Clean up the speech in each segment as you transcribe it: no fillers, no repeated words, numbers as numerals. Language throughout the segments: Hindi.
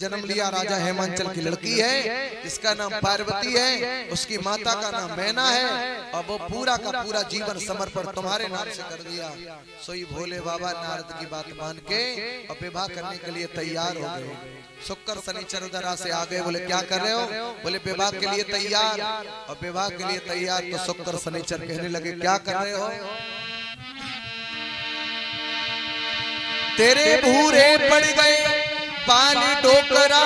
जन्म लिया राजा हेमांचल की लड़की है, इसका नाम पार्वती है, उसकी माता का नाम मैना है, और वो पूरा का पूरा जीवन समर्पण तुम्हारे नाम से कर दिया। सोई भोले बाबा नारद की बात मान के और विवाह करने के लिए तैयार हो गए। शुक्र शनिचर उधरा से आ गए, बोले क्या कर रहे हो? बोले विवाह के लिए तैयार। और विवाह के लिए तैयार तो शुक्र शनिचर कहने लगे क्या कर रहे हो? तेरे भूरे पड़ गए पानी टोकरा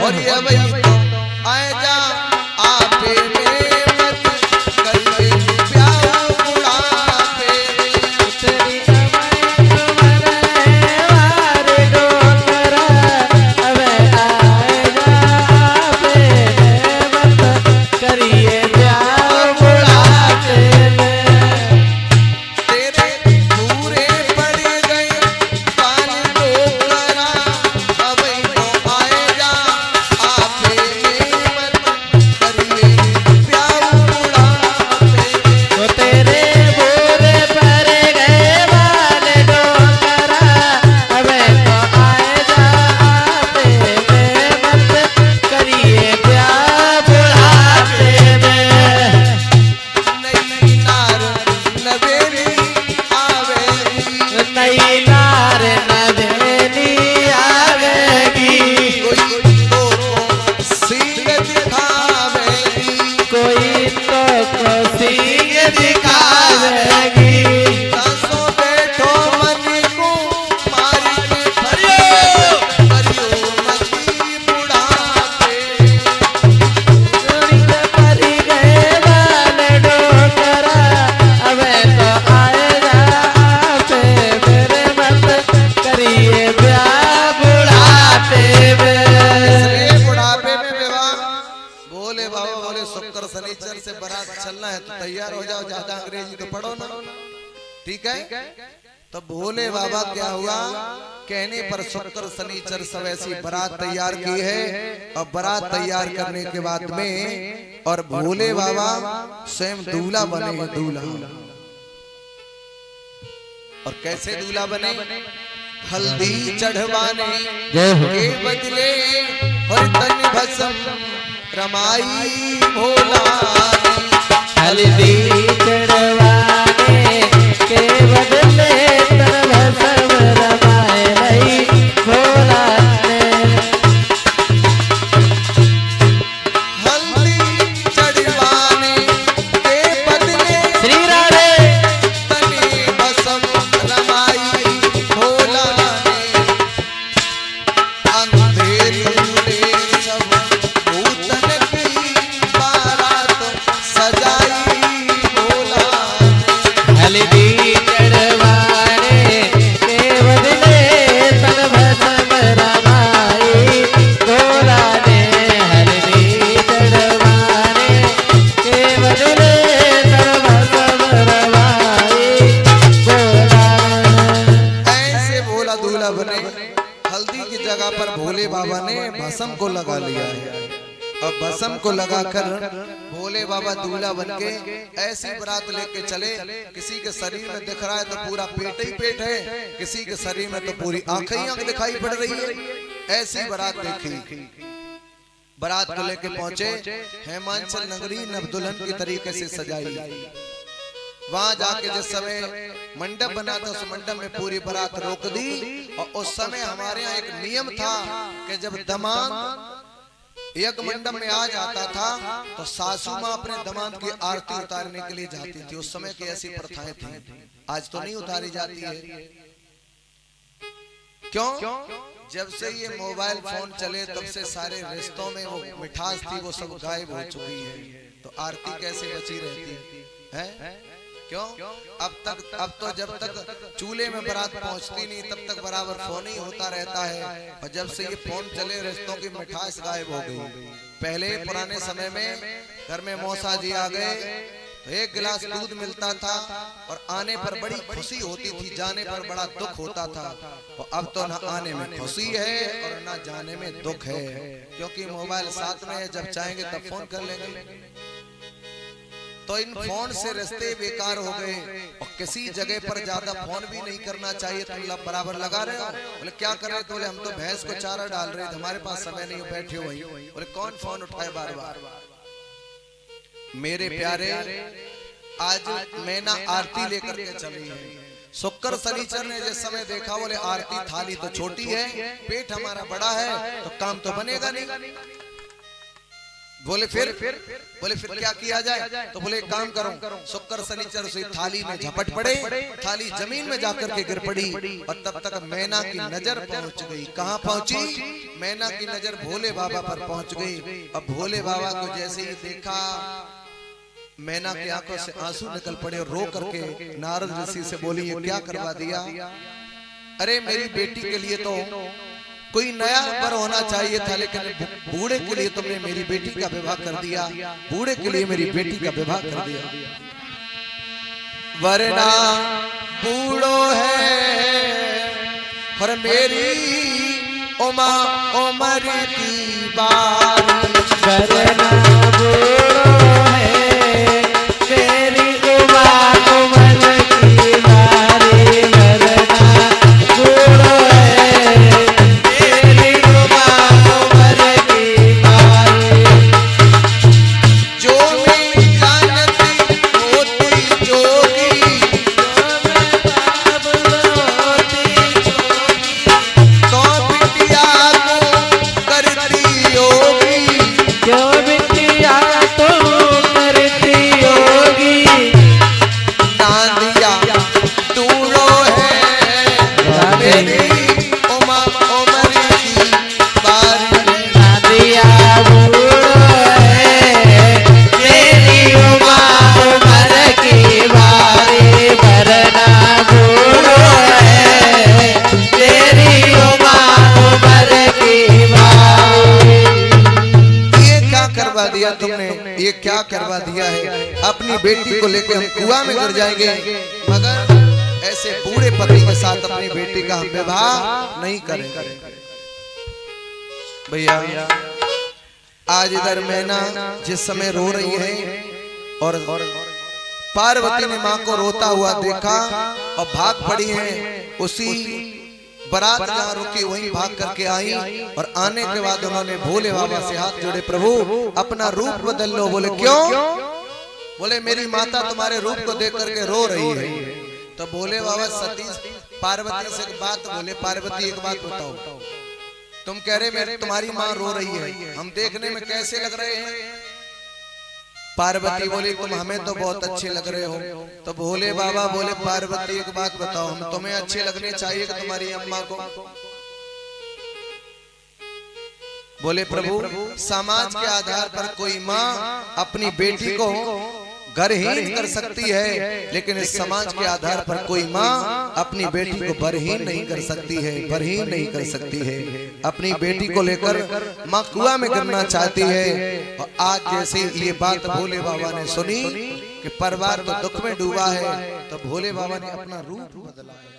और ये वही तो आए जा आपे में मत करिए प्यार बुढ़ापे तेरी अमर वारे टोकरा अबे आए जा आपे में मत करिए प्यार बुढ़ापे तेरे भूरे पड़ गए पानी टोकरा शनिचर से बारात चलना है तो तैयार हो जाओ, ज्यादा अंग्रेजी तो पढ़ो ना, ठीक है? तो भोले बाबा क्या हुआ, कहने पर शुक्र शनिचर सब ऐसी बारात तैयार की है। और बारात तैयार करने के बाद में और भोले बाबा स्वयं दूल्हा बने हैं, दूल्हा। और कैसे दूल्हा बने? हल्दी चढ़वाने के बदले और तन भस्म रमाई भोला, हल्दी चढ़वाने के बदले तन भस्म रमाई भोला ने। हल्दी चढ़वाने के बदले श्री राधे तन भस्म रमाई भोला ने। अंधेरे सब हल्दी की जगह पर भोले बाबा ने भस्म को लगा लिया है। और भस्म को लगाकर भोले बाबा दूल्हा बनके ऐसी बारात लेके चले। किसी के शरीर में दिख रहा है तो पूरा पेट ही पेट है, किसी के शरीर में तो पूरी आंखें ही आंख दिखाई पड़ रही है। ऐसी बारात देखी, बारात को लेके पहुंचे हेमांचल नगरी, नव दुल्हन की तरीके से सजाई। वहां जाके जिस समय मंडप बना था उस मंडप में पूरी बारात रोक दी। और उस समय हमारे यहाँ एक नियम था कि जब दामाद एक मंडप में आ जाता था तो सासू माँ अपने दामाद की आरती उतारने के लिए जाती थी। उस समय की ऐसी प्रथाएं थी, आज तो नहीं उतारी जाती है। क्यों? जब से ये मोबाइल फोन चले तब से सारे रिश्तों में वो मिठास थी वो सब गायब हो चुकी है। तो आरती कैसे बची रहती है? क्यों? अब तो जब तक चूल्हे में बारात पहुंचती नहीं तब तक बराबर फोन ही होता रहता है। और जब से ये फोन चले रिश्तों की मिठास गायब हो गई। पहले पुराने समय में घर में मौसा जी आ गए तो एक गिलास दूध मिलता था और आने पर बड़ी खुशी होती थी, जाने पर बड़ा दुख होता था। और अब तो ना आने में खुशी है और ना जाने में दुख है, क्योंकि मोबाइल साथ में है, जब चाहेंगे तब फोन कर लेंगे। तो इन फोन से रिश्ते बेकार हो गए और किसी जगह पर ज्यादा फोन भी नहीं करना चाहिए, तुम बराबर लगा रहे हो। बोले क्या कर रहे थे? बोले हम तो भैंस को चारा डाल रहे थे, हमारे पास समय नहीं, बैठे हुए। बोले कौन फोन उठाए बार बार? मेरे प्यारे, आज मैना आरती लेकर के चली है। शुक्र शनिचर ने जिस समय देखा, बोले आरती थाली तो छोटी है, पेट हमारा बड़ा है, तो काम तो बनेगा नहीं। बोले फिर क्या किया जाए? तो बोले काम करो, शुक्र शनिचर से थाली में झपट पड़े, थाली जमीन में जाकर के गिर पड़ी। और तब तक मैना की नजर पहुंच गई। कहाँ पहुंची? मैना की नजर भोले बाबा पर पहुंच गई। अब भोले बाबा को जैसे ही देखा, मैना की आंखों से आंसू निकल पड़े और रो करके नारद ऋषि से बोली, ये क्या करवा दिया? अरे मेरी बेटी के लिए तो कोई नया वर होना चाहिए था, लेकिन बूढ़े के लिए तुमने मेरी बेटी का विवाह कर दिया, बूढ़े के लिए मेरी बेटी का विवाह कर दिया। वरना बूढ़ो है और मेरी उमा उमर की बारी, वरना बूढ़ो है मेरी उमा उमर की बारी, वरना बूढ़ो तुमने ये क्या करवा दिया है? अपनी बेटी को लेकर हम कुआं में गिर जाएंगे, मगर ऐसे बूढ़े पति के साथ अपनी बेटी का हम विवाह नहीं करेंगे। भैया, आज इधर मैना जिस समय रो रही है और पार्वती ने माँ को रोता हुआ देखा और भाग पड़ी है। उसी बारात जहाँ रुकी वहीं भाग करके आई और आने के बाद उन्होंने भोले बाबा से हाथ जोड़े, प्रभु अपना रूप बदल लो। बोले क्यों? बोले मेरी माता तुम्हारे रूप को देख करके रो रही है। तो भोले बाबा सती पार्वती से एक बात बोले, पार्वती एक बात बताओ, तुम कह रहे मेरे तुम्हारी माँ रो रही है, हम देखने में कैसे लग रहे हैं? पार्वती बोली तुम हमें तो बहुत अच्छे लग रहे हो। तो भोले बाबा बोले पार्वती एक बात बताओ, हम तुम्हें अच्छे लगने चाहिए कि तुम्हारी अम्मा को? बोले प्रभु समाज के आधार पर कोई माँ अपनी बेटी को घरहीन कर सकती है, लेकिन इस समाज के आधार पर कोई माँ अपनी बेटी को बरहीन नहीं कर सकती है, बरहीन नहीं कर सकती है। अपनी बेटी को लेकर माँ कुआं में गिरना चाहती है। और आज जैसे ये बात भोले बाबा ने सुनी कि परिवार तो दुख में डूबा है, तो भोले बाबा ने अपना रूप बदला है।